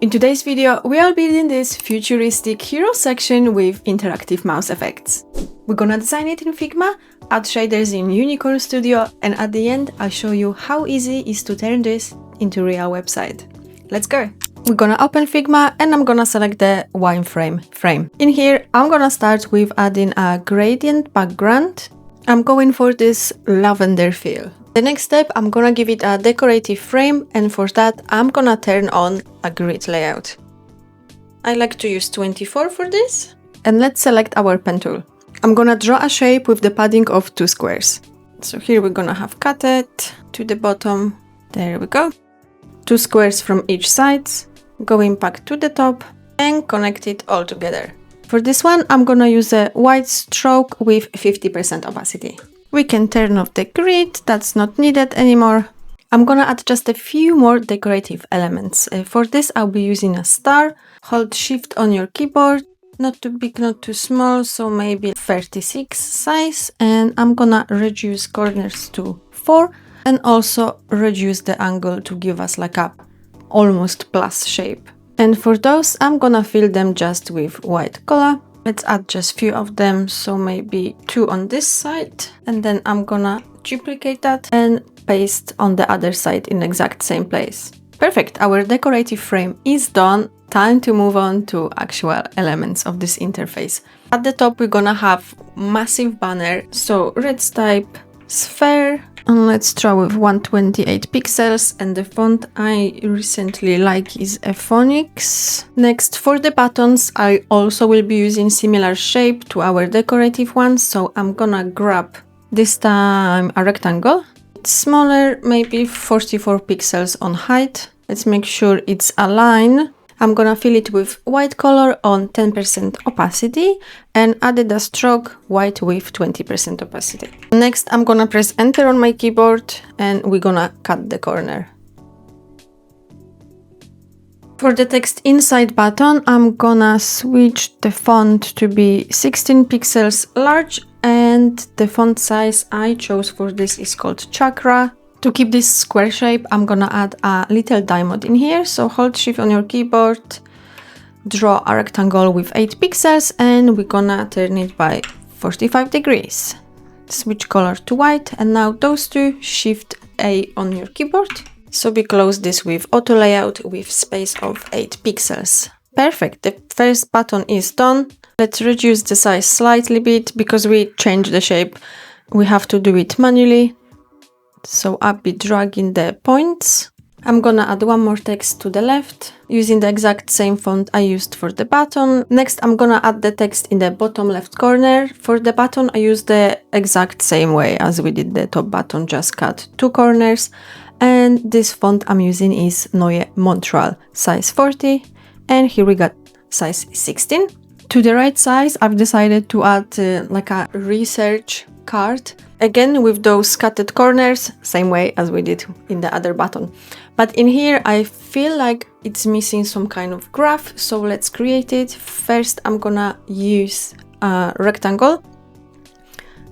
In today's video, we are building this futuristic hero section with interactive mouse effects. We're gonna design it in Figma, add shaders in Unicorn Studio, and at the end, I'll show you how easy it is to turn this into a real website. Let's go! We're gonna open Figma and I'm gonna select the wireframe frame. In here, I'm gonna start with adding a gradient background. I'm going for this lavender feel. The next step, I'm gonna give it a decorative frame, and for that, I'm gonna turn on a grid layout. I like to use 24 for this. And let's select our pen tool. I'm gonna draw a shape with the padding of 2 squares. So here we're gonna have cut it to the bottom. There we go. 2 squares from each side, going back to the top and connect it all together. For this one, I'm gonna use a white stroke with 50% opacity. We can turn off the grid, that's not needed anymore. I'm gonna add just a few more decorative elements. For this, I'll be using a star. Hold Shift on your keyboard, not too big, not too small, so maybe 36 size. And I'm gonna reduce corners to 4 and also reduce the angle to give us like a almost plus shape. And for those, I'm gonna fill them just with white color. Let's add just few of them, so maybe 2 on this side, and then I'm gonna duplicate that and paste on the other side in the exact same place. Perfect, our decorative frame is done. Time to move on to actual elements of this interface. At the top, we're gonna have massive banner, so let's type sphere. And let's draw with 128 pixels, and the font I recently like is Phonics. Next, for the buttons, I also will be using similar shape to our decorative ones, so I'm gonna grab this time a rectangle. It's smaller, maybe 44 pixels on height. Let's make sure it's aligned. I'm gonna fill it with white color on 10% opacity and added a stroke white with 20% opacity. Next, I'm gonna press enter on my keyboard and we're gonna cut the corner. For the text inside button, I'm gonna switch the font to be 16 pixels large, and the font size I chose for this is called Chakra. To keep this square shape, I'm gonna add a little diamond in here, so hold Shift on your keyboard, draw a rectangle with 8 pixels, and we're gonna turn it by 45 degrees. Switch color to white, and now those two, Shift A on your keyboard. So we close this with auto layout with space of 8 pixels. Perfect, the first button is done. Let's reduce the size slightly bit, because we changed the shape, we have to do it manually. So I'll be dragging the points. I'm gonna add one more text to the left, using the exact same font I used for the button. Next, I'm gonna add the text in the bottom left corner. For the button, I use the exact same way as we did the top button, just cut 2 corners. And this font I'm using is Neue Montreal, size 40. And here we got size 16. To the right size, I've decided to add like a research card. Again, with those cutted corners, same way as we did in the other button. But in here, I feel like it's missing some kind of graph, so let's create it. First, I'm gonna use a rectangle.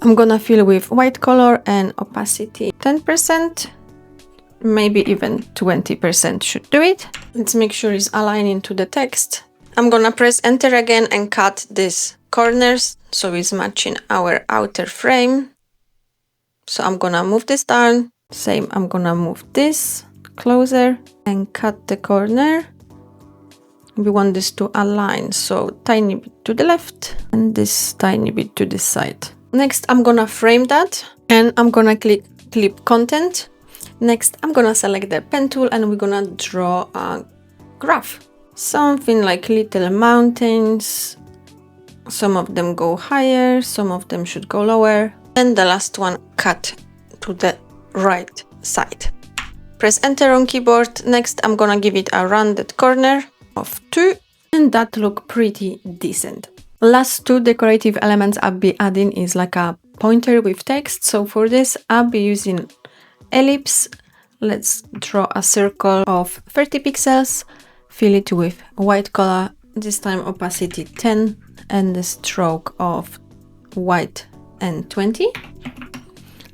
I'm gonna fill with white color and opacity 10%, maybe even 20% should do it. Let's make sure it's aligning to the text. I'm gonna press enter again and cut these corners so it's matching our outer frame. So I'm gonna move this down. Same, I'm gonna move this closer and cut the corner. We want this to align, so tiny bit to the left and this tiny bit to this side. Next, I'm gonna frame that and I'm gonna click clip content. Next, I'm gonna select the pen tool and we're gonna draw a graph. Something like little mountains. Some of them go higher, some of them should go lower. And the last one, cut to the right side. Press enter on keyboard. Next, I'm gonna give it a rounded corner of 2, and that look pretty decent. Last 2 decorative elements I'll be adding is like a pointer with text. So for this, I'll be using ellipse. Let's draw a circle of 30 pixels, fill it with white color, this time opacity 10, and the stroke of white and 20.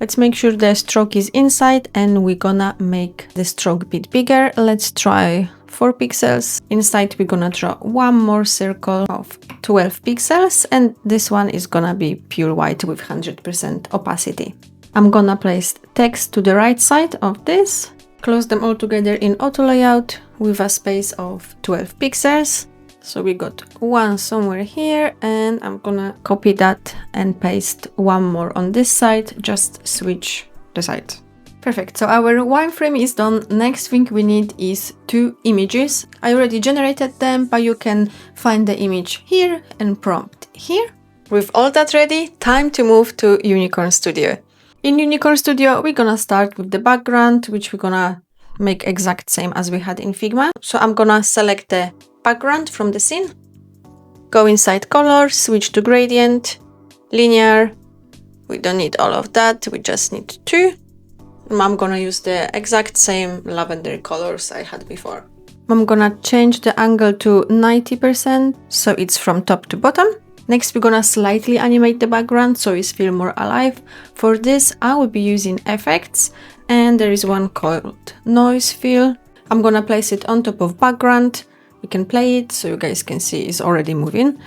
Let's make sure the stroke is inside and we're gonna make the stroke a bit bigger. Let's try 4 pixels. Inside we're gonna draw one more circle of 12 pixels, and this one is gonna be pure white with 100% opacity. I'm gonna place text to the right side of this, close them all together in auto layout with a space of 12 pixels. So we got one somewhere here, and I'm gonna copy that and paste one more on this side, just switch the side. Perfect, so our wireframe is done. Next thing we need is 2 images. I already generated them, but you can find the image here and prompt here. With all that ready, time to move to Unicorn Studio. In Unicorn Studio, we're gonna start with the background, which we're gonna make exact same as we had in Figma. So I'm gonna select the background from the scene, go inside color, switch to gradient, linear. We don't need all of that, we just need 2. I'm gonna use the exact same lavender colors I had before. I'm gonna change the angle to 90%, so it's from top to bottom. Next, we're gonna slightly animate the background so it feels more alive. For this, I will be using effects, and there is one called noise fill. I'm gonna place it on top of background. We can play it so you guys can see it's already moving.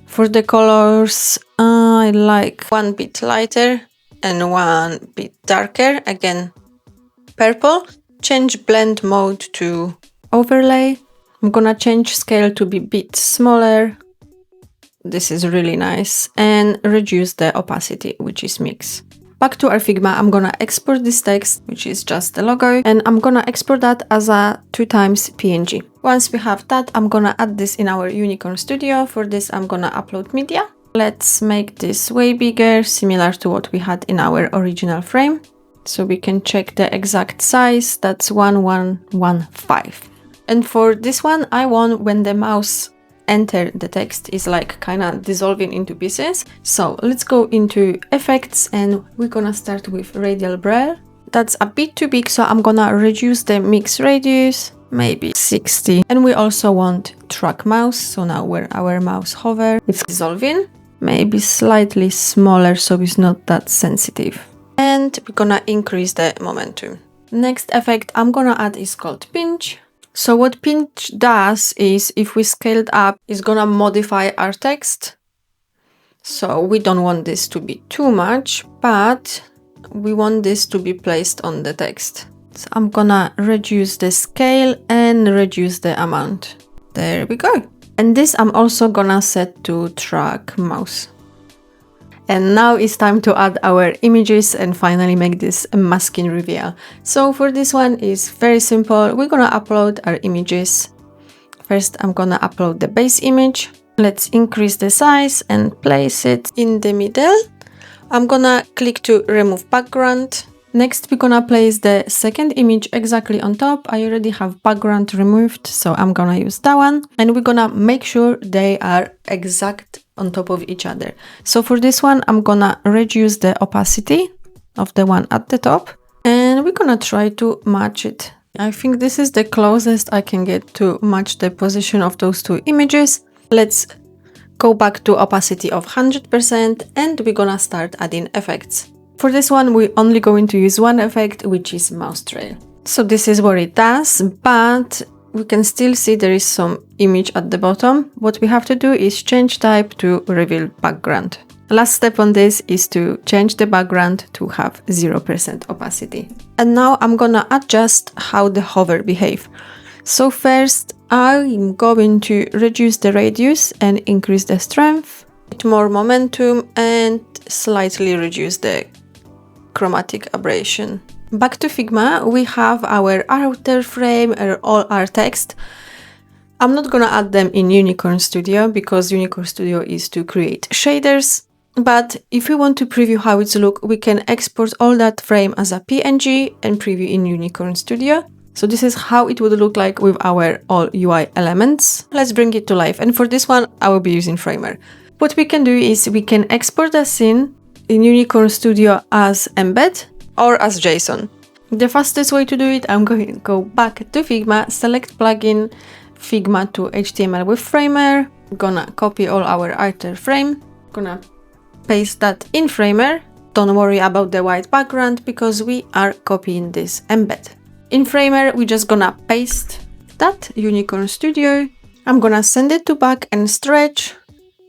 For the colors, I like one bit lighter and one bit darker, again purple. Change blend mode to overlay. I'm gonna change scale to be a bit smaller. This is really nice, and reduce the opacity, which is mix. Back to our Figma, I'm gonna export this text, which is just the logo, and I'm gonna export that as a 2x PNG. Once we have that, I'm gonna add this in our Unicorn Studio. For this, I'm gonna upload media. Let's make this way bigger, similar to what we had in our original frame. So we can check the exact size, that's 1115. And for this one, I want when the mouse enter the text is like kind of dissolving into pieces. So let's go into effects, and we're gonna start with radial braille. That's a bit too big, so I'm gonna reduce the mix radius, maybe 60. And we also want track mouse, so now where our mouse hover, it's dissolving. Maybe slightly smaller so it's not that sensitive. And we're gonna increase the momentum. Next effect I'm gonna add is called pinch. So what pinch does is, if we scale it up, it's gonna modify our text. So we don't want this to be too much, but we want this to be placed on the text. So I'm gonna reduce the scale and reduce the amount. There we go. And this I'm also gonna set to track mouse. And now it's time to add our images and finally make this masking reveal. So for this one is very simple. We're gonna upload our images. First, I'm gonna upload the base image. Let's increase the size and place it in the middle. I'm gonna click to remove background. Next, we're gonna place the second image exactly on top. I already have background removed, so I'm gonna use that one. And we're gonna make sure they are exact on top of each other. So for this one, I'm gonna reduce the opacity of the one at the top, and we're gonna try to match it. I think this is the closest I can get to match the position of those 2 images. Let's go back to opacity of 100%, and we're gonna start adding effects. For this one, we're only going to use one effect, which is mouse trail. So this is what it does, but we can still see there is some image at the bottom. What we have to do is change type to reveal background. Last step on this is to change the background to have 0% opacity. And now I'm gonna adjust how the hover behave. So first, I'm going to reduce the radius and increase the strength, with more momentum, and slightly reduce the chromatic aberration. Back to Figma, we have our outer frame and all our text. I'm not gonna add them in Unicorn Studio because Unicorn Studio is to create shaders. But if we want to preview how it looks, we can export all that frame as a PNG and preview in Unicorn Studio. So this is how it would look like with our all UI elements. Let's bring it to life. And for this one, I will be using Framer. What we can do is we can export the scene in Unicorn Studio as embed or as JSON. The fastest way to do it, I'm going to go back to Figma, select plugin, Figma to HTML with Framer. I'm gonna copy all our outer frame, gonna paste that in Framer. Don't worry about the white background because we are copying this embed. In Framer, we're just gonna paste that, Unicorn Studio. I'm gonna send it to back and stretch.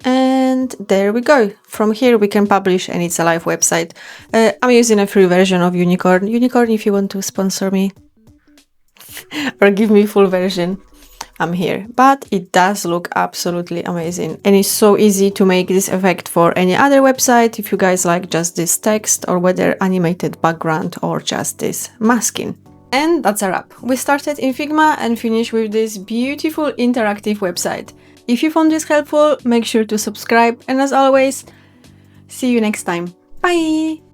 And there we go. From here we can publish and it's a live website. I'm using a free version of Unicorn. Unicorn, if you want to sponsor me or give me full version, I'm here. But it does look absolutely amazing. And it's so easy to make this effect for any other website if you guys like just this text or whether animated background or just this masking. And that's a wrap. We started in Figma and finished with this beautiful interactive website. If you found this helpful, make sure to subscribe, and as always, see you next time. Bye!